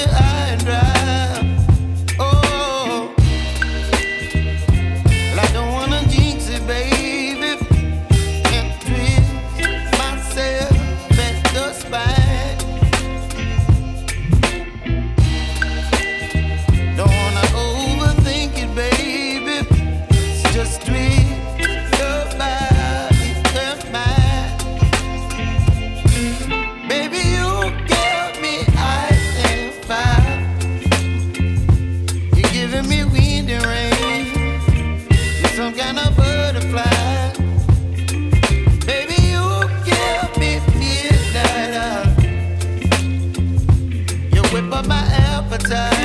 high and dry. Oh, well, I don't wanna jinx it, baby, and twist myself at the spine. Don't wanna overthink it, baby. It's just twist your body and mine. Baby, you give me ice and fire. You're giving me wind and rain. You're some kind of butterfly. Baby, you give me midnight. You whip up my appetite.